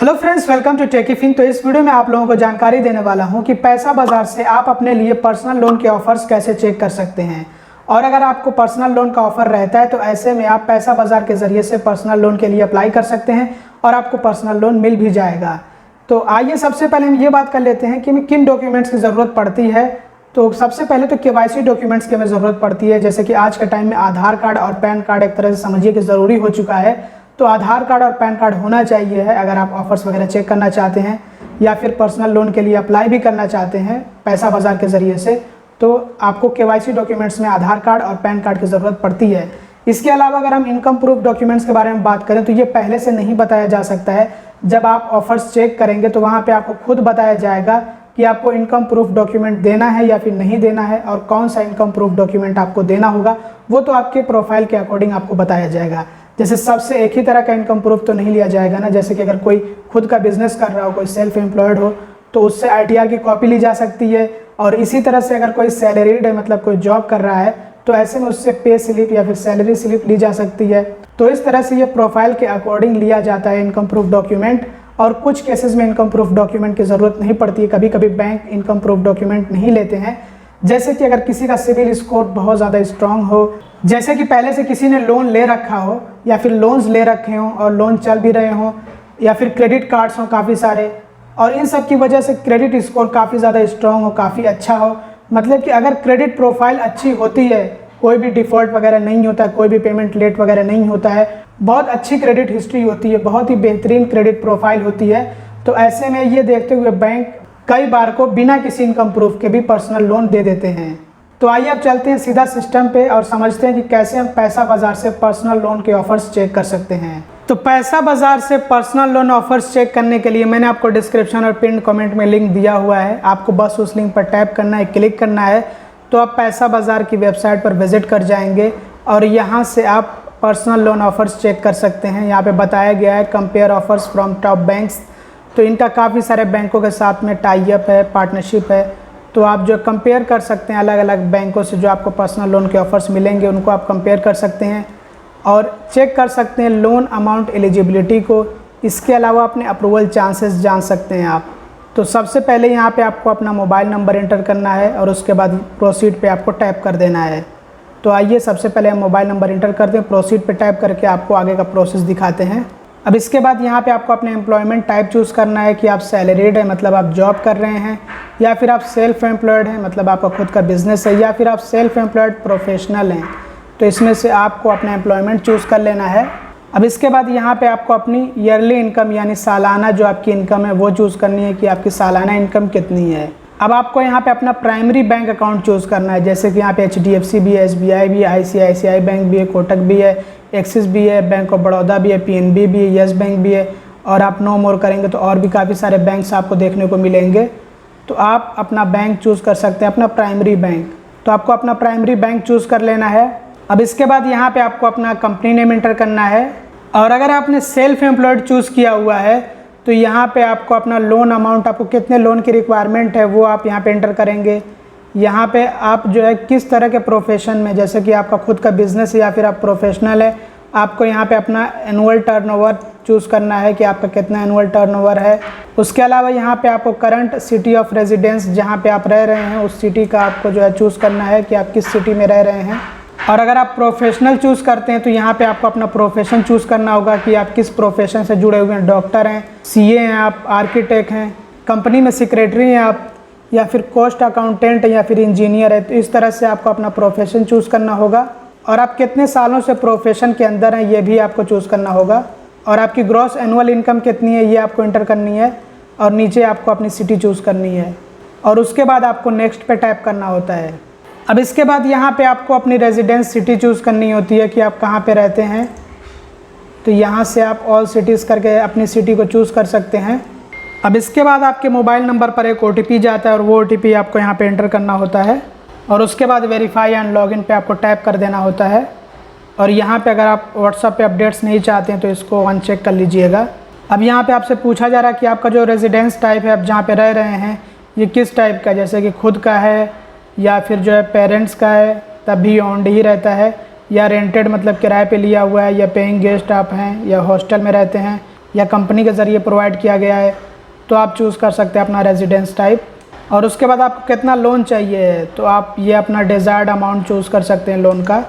Hello friends, welcome to Techifin. तो इस video में आप लोगों को जानकारी देने वाला हूं कि पैसा बाजार से आप अपने लिए पर्सनल लोन के ऑफर्स कैसे चेक कर सकते हैं। और अगर आपको पर्सनल लोन का ऑफर रहता है तो ऐसे में आप पैसा बाजार के जरिए से पर्सनल लोन के लिए अप्लाई कर सकते हैं और आपको पर्सनल लोन मिल भी जाएगा। तो आइए सबसे पहले हम ये बात कर लेते हैं कि किन डॉक्यूमेंट्स की ज़रूरत पड़ती है। तो सबसे पहले तो केवाईसी डॉक्यूमेंट्स की हमें ज़रूरत पड़ती है, जैसे कि आज के टाइम में आधार कार्ड और पैन कार्ड एक तरह से समझिए कि ज़रूरी हो चुका है। तो आधार कार्ड और पैन कार्ड होना चाहिए है अगर आप ऑफर्स वगैरह चेक करना चाहते हैं या फिर पर्सनल लोन के लिए अप्लाई भी करना चाहते हैं पैसा बाजार के ज़रिए से, तो आपको केवाईसी डॉक्यूमेंट्स में आधार कार्ड और पैन कार्ड की ज़रूरत पड़ती है। इसके अलावा अगर हम इनकम प्रूफ डॉक्यूमेंट्स के बारे में बात करें तो ये पहले से नहीं बताया जा सकता है। जब आप ऑफर्स चेक करेंगे तो वहाँ पर आपको खुद बताया जाएगा कि आपको इनकम प्रूफ डॉक्यूमेंट देना है या फिर नहीं देना है, और कौन सा इनकम प्रूफ डॉक्यूमेंट आपको देना होगा वो तो आपके प्रोफाइल के अकॉर्डिंग आपको बताया जाएगा। जैसे सबसे एक ही तरह का इनकम प्रूफ तो नहीं लिया जाएगा ना, जैसे कि अगर कोई खुद का बिजनेस कर रहा हो, कोई सेल्फ एम्प्लॉयड हो तो उससे ITR की कॉपी ली जा सकती है। और इसी तरह से अगर कोई सैलरीड है, मतलब कोई जॉब कर रहा है, तो ऐसे में उससे पे स्लिप या फिर सैलरी स्लिप ली जा सकती है। तो इस तरह से ये प्रोफाइल के अकॉर्डिंग लिया जाता है इनकम प्रूफ डॉक्यूमेंट। और कुछ केसेस में इनकम प्रूफ डॉक्यूमेंट की ज़रूरत नहीं पड़ती है, कभी कभी बैंक इनकम प्रूफ डॉक्यूमेंट नहीं लेते हैं। जैसे कि अगर किसी का सिविल स्कोर बहुत ज़्यादा स्ट्रांग हो, जैसे कि पहले से किसी ने लोन ले रखा हो या फिर लोन्स ले रखे हों और लोन चल भी रहे हों, या फिर क्रेडिट कार्ड्स हों काफ़ी सारे, और इन सब की वजह से क्रेडिट स्कोर काफ़ी ज़्यादा स्ट्रांग हो, काफ़ी अच्छा हो। मतलब कि अगर क्रेडिट प्रोफाइल अच्छी होती है, कोई भी डिफ़ॉल्ट वगैरह नहीं होता, कोई भी पेमेंट लेट वगैरह नहीं होता है, बहुत अच्छी क्रेडिट हिस्ट्री होती है, बहुत ही बेहतरीन क्रेडिट प्रोफाइल होती है, तो ऐसे में ये देखते हुए बैंक कई बार को बिना किसी इनकम प्रूफ के भी पर्सनल लोन दे देते हैं। तो आइए अब चलते हैं सीधा सिस्टम पे और समझते हैं कि कैसे हम पैसा बाजार से पर्सनल लोन के ऑफर्स चेक कर सकते हैं। तो पैसा बाजार से पर्सनल लोन ऑफर्स चेक करने के लिए मैंने आपको डिस्क्रिप्शन और पिन कमेंट में लिंक दिया हुआ है, आपको बस उस लिंक पर टैप करना है, क्लिक करना है, तो आप पैसा बाजार की वेबसाइट पर विजिट कर जाएंगे और यहाँ से आप पर्सनल लोन ऑफर्स चेक कर सकते हैं। यहाँ पे बताया गया है compare offers from top banks, तो इनका काफ़ी सारे बैंकों के साथ में टाई अप है, पार्टनरशिप है, तो आप जो कंपेयर कर सकते हैं अलग अलग बैंकों से जो आपको पर्सनल लोन के ऑफर्स मिलेंगे उनको आप कंपेयर कर सकते हैं और चेक कर सकते हैं लोन अमाउंट एलिजिबिलिटी को। इसके अलावा अपने अप्रूवल चांसेस जान सकते हैं आप। तो सबसे पहले यहाँ पे आपको अपना मोबाइल नंबर एंटर करना है और उसके बाद प्रोसीड पे आपको टैप कर देना है। तो आइए सबसे पहले हम मोबाइल नंबर एंटर करते हैं, प्रोसीड पे टैप करके आपको आगे का प्रोसेस दिखाते हैं। अब इसके बाद यहाँ पे आपको अपने एम्प्लॉयमेंट टाइप चूज़ करना है कि आप सैलरीड है, मतलब आप जॉब कर रहे हैं, या फिर आप सेल्फ एम्प्लॉयड हैं, मतलब आपका खुद का बिजनेस है, या फिर आप सेल्फ एम्प्लॉयड प्रोफेशनल हैं। तो इसमें से आपको अपना एम्प्लॉयमेंट चूज़ कर लेना है। अब इसके बाद यहाँ पे आपको अपनी ईयरली इनकम यानी सालाना जो आपकी इनकम है वो चूज़ करनी है कि आपकी सालाना इनकम कितनी है। अब आपको यहाँ पे अपना प्राइमरी बैंक अकाउंट चूज़ करना है, जैसे कि यहाँ पे HDFC भी है, SBI भी है, ICICI बैंक भी है, कोटक भी है, एक्सिस भी है, बैंक ऑफ बड़ौदा भी है, PNB भी है, यस बैंक भी है, और आप नो मोर करेंगे तो और भी काफ़ी सारे बैंक्स आपको देखने को मिलेंगे। तो आप अपना बैंक चूज़ कर सकते हैं, अपना प्राइमरी बैंक। तो आपको अपना प्राइमरी बैंक चूज़ कर लेना है। अब इसके बाद यहाँ पे आपको अपना कंपनी नेम एंटर करना है, और अगर आपने सेल्फ एम्प्लॉयड चूज़ किया हुआ है तो यहाँ पे आपको अपना लोन अमाउंट, आपको कितने लोन की रिक्वायरमेंट है वो आप यहाँ पे एंटर करेंगे। यहाँ पे आप जो है किस तरह के प्रोफेशन में, जैसे कि आपका खुद का बिजनेस है या फिर आप प्रोफेशनल है, आपको यहाँ पे अपना एनुअल टर्नओवर चूज़ करना है कि आपका कितना एनुअल टर्नओवर है। उसके अलावा यहाँ पे आपको करंट सिटी ऑफ रेजिडेंस, जहाँ पे आप रह रहे हैं उस सिटी का आपको जो है चूज़ करना है कि आप किस सिटी में रह रहे हैं। और अगर आप प्रोफेशनल चूज़ करते हैं तो यहाँ पे आपको अपना प्रोफेशन चूज़ करना होगा कि आप किस प्रोफेशन से जुड़े हुए हैं, डॉक्टर हैं, CA हैं आप, आर्किटेक्ट हैं, कंपनी में सेक्रेटरी हैं आप, या फिर कॉस्ट अकाउंटेंट है, या फिर इंजीनियर है। तो इस तरह से आपको अपना प्रोफेशन चूज़ करना होगा, और आप कितने सालों से प्रोफेशन के अंदर हैं ये भी आपको चूज़ करना होगा, और आपकी ग्रॉस एनुअल इनकम कितनी है ये आपको एंटर करनी है, और नीचे आपको अपनी सिटी चूज़ करनी है, और उसके बाद आपको नेक्स्ट पे टैप करना होता है। अब इसके बाद यहाँ पे आपको अपनी रेजिडेंस सिटी चूज़ करनी होती है कि आप कहाँ पे रहते हैं। तो यहाँ से आप ऑल सिटीज़ करके अपनी सिटी को चूज़ कर सकते हैं। अब इसके बाद आपके मोबाइल नंबर पर एक OTP जाता है और वो OTP आपको यहाँ पे एंटर करना होता है, और उसके बाद वेरीफाई एंड लॉगिन पे आपको टैप कर देना होता है। और यहाँ पे अगर आप व्हाट्सएप पे अपडेट्स नहीं चाहते हैं तो इसको अनचेक कर लीजिएगा। अब यहाँ पे आपसे पूछा जा रहा है कि आपका जो रेजिडेंस टाइप है, आप जहाँ पे रह रहे हैं ये किस टाइप का, जैसे कि खुद का है या फिर जो है पेरेंट्स का है तब भी ओन्ड ही रहता है, या रेंटेड मतलब किराए पे लिया हुआ है, या पेइंग गेस्ट आप हैं या हॉस्टल में रहते हैं, या कंपनी के ज़रिए प्रोवाइड किया गया है तो आप चूज़ कर सकते हैं अपना रेजिडेंस टाइप। और उसके बाद आपको कितना लोन चाहिए तो आप ये अपना डिज़ायर्ड अमाउंट चूज़ कर सकते हैं लोन का।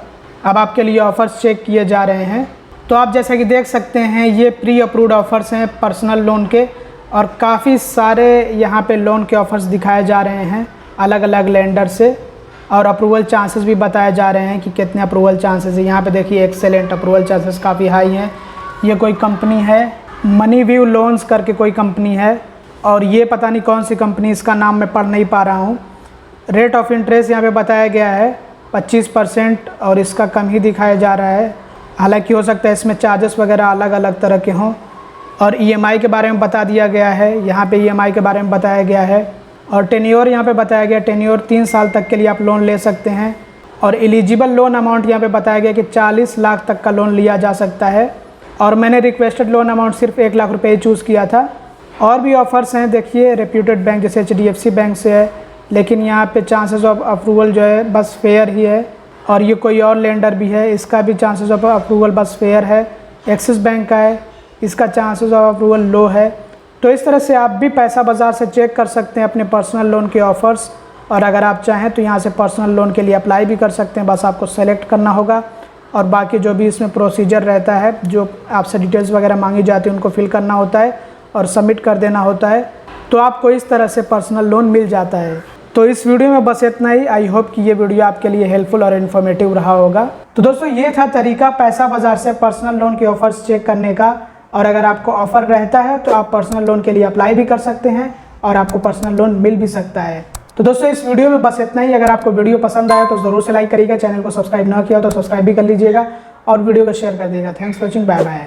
अब आपके लिए ऑफ़र्स चेक किए जा रहे हैं। तो आप जैसा कि देख सकते हैं ये प्री अप्रूव्ड ऑफ़र्स हैं पर्सनल लोन के, और काफ़ी सारे यहाँ पे लोन के ऑफ़र्स दिखाए जा रहे हैं अलग अलग लेंडर से, और अप्रूवल चांसेस भी बताए जा रहे हैं कि कितने अप्रूवल चांसेस है। यहाँ पे देखिए एक्सेलेंट अप्रूवल चांसेस काफ़ी हाई हैं। ये कोई कंपनी है मनी व्यू लोन्स करके कोई कंपनी है, और ये पता नहीं कौन सी कंपनी, इसका नाम मैं पढ़ नहीं पा रहा हूँ। रेट ऑफ इंटरेस्ट यहाँ पे बताया गया है 25%, और इसका कम ही दिखाया जा रहा है। हालांकि हो सकता है इसमें चार्जेस वगैरह अलग अलग तरह के हों। और EMI के बारे में बता दिया गया है, यहाँ पे EMI के बारे में बताया गया है। और टेन्योर यहाँ पे बताया गया, टेन्योर 3 साल तक के लिए आप लोन ले सकते हैं। और एलिजिबल लोन अमाउंट यहाँ पे बताया गया कि 40 लाख तक का लोन लिया जा सकता है। और मैंने रिक्वेस्टेड लोन अमाउंट सिर्फ 1 लाख रुपये चूज़ किया था। और भी ऑफ़र्स हैं, देखिए रेप्यूटेड बैंक जैसे HDFC बैंक से है, लेकिन यहाँ पे चांसेस ऑफ अप्रूवल जो है बस फेयर ही है। और ये कोई और लेंडर भी है, इसका भी चांसेस ऑफ अप्रूवल बस फेयर है। एक्सिस बैंक का है, इसका चांसेस ऑफ अप्रूवल लो है। तो इस तरह से आप भी पैसा बाज़ार से चेक कर सकते हैं अपने पर्सनल लोन के ऑफ़र्स। और अगर आप चाहें तो यहाँ से पर्सनल लोन के लिए अप्लाई भी कर सकते हैं, बस आपको सेलेक्ट करना होगा। और बाकी जो भी इसमें प्रोसीजर रहता है, जो आपसे डिटेल्स वगैरह मांगी जाती है उनको फिल करना होता है और सबमिट कर देना होता है, तो आपको इस तरह से पर्सनल लोन मिल जाता है। तो इस वीडियो में बस इतना ही। आई होप कि ये वीडियो आपके लिए हेल्पफुल और इन्फॉर्मेटिव रहा होगा। तो दोस्तों ये था तरीका पैसा बाज़ार से पर्सनल लोन के ऑफ़र्स चेक करने का। और अगर आपको ऑफ़र रहता है तो आप पर्सनल लोन के लिए अप्लाई भी कर सकते हैं और आपको पर्सनल लोन मिल भी सकता है। तो दोस्तों इस वीडियो में बस इतना ही। अगर आपको वीडियो पसंद आया तो ज़रूर से लाइक करिएगा, चैनल को सब्सक्राइब ना किया तो सब्सक्राइब भी कर लीजिएगा और वीडियो को शेयर कर दीजिएगा। Thanks for watching, bye bye.